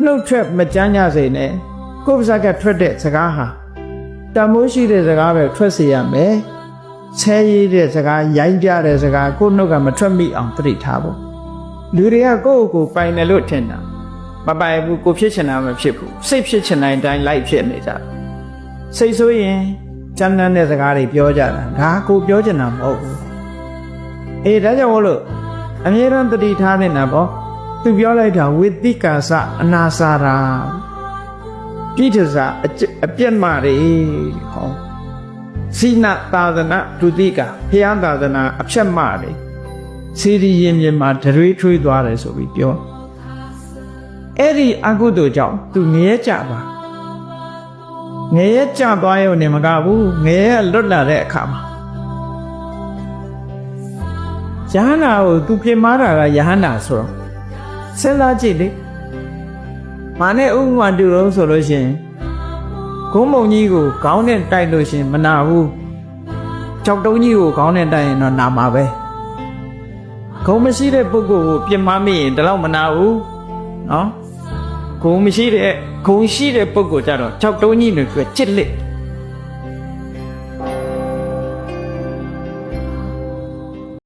နှုတ်ထွက်မကြမ်းကြစေနဲ့ကိုယ်ပါးစပ်ကထွက်တဲ့စကားဟာတမိုးရှိတဲ့စကားပဲထွက်စေရမယ်ဆဲရည်တဲ့စကားရိုင်းပြတဲ့စကားကိုယ်နှုတ်ကမထွက်မိအောင်သတိထားဖို့လူတွေကကိုယ့်ကိုယ်ပိုင်တယ်လို့ထင်တာမပိုင်ဘူးကိုဖြစ်ချင်တာမဖြစ်ဘူးစိတ်ဖြစ်ချင်တဲ့အတိုင်းလိုက်ဖြစ်နေကြစိတ်ဆိုရင်ကျမ်းမ်းတဲ့စကားတွေပြောကြတာဒါကိုပြောချင်တာမဟုတ်ဘူးအေးဒါကြောင့်မို့လို့အမြဲတမ်းသတိထားနေတာပေါ့သူပြောလိုက်တာဝိသိကာစအနာစာရာပြိဋ္ဌစာအပြတ်မှတွေဟောစိနသာသနာဒုတိကဘုရားသာသနာအဖြတ်မှတွေစီရီရင်မြင်မှာဒရွေးထွေးသွားတယ်ဆိုပြီးပြောအဲ့ဒီအကုသိုလ်ကြောင့်သူငရဲကြပါငရဲကြသွားရုံနဲ့မကဘူးငရဲလွတ်လာတဲ့အခါမှာယဟန္တာကိုသူပြင်မာတာကယဟန္တာဆိုတော့စဉ်းစားကြည့်လေမာနဲ့ဥပမာတူလို့ဆိုလို့ရှိရင်ဂုံးမုံကြီးကိုခေါင်းနဲ့တိုက်လို့ရှိရင်မနာဘူးကြောက်တုံးကြီးကိုခေါင်းနဲ့တိုက်ရင်တော့နာမှာပဲဂုံးမရှိတဲ့ပုဂ္ဂိုလ်ကိုပြင်မာမိရင်ဒါတော့မနာဘူးနော်ဂုံးမရှိတဲ့ဂုံးရှိတဲ့ပုဂ္ဂိုလ်ကြတော့ကြောက်တုံးကြီးတွေကချစ်လက်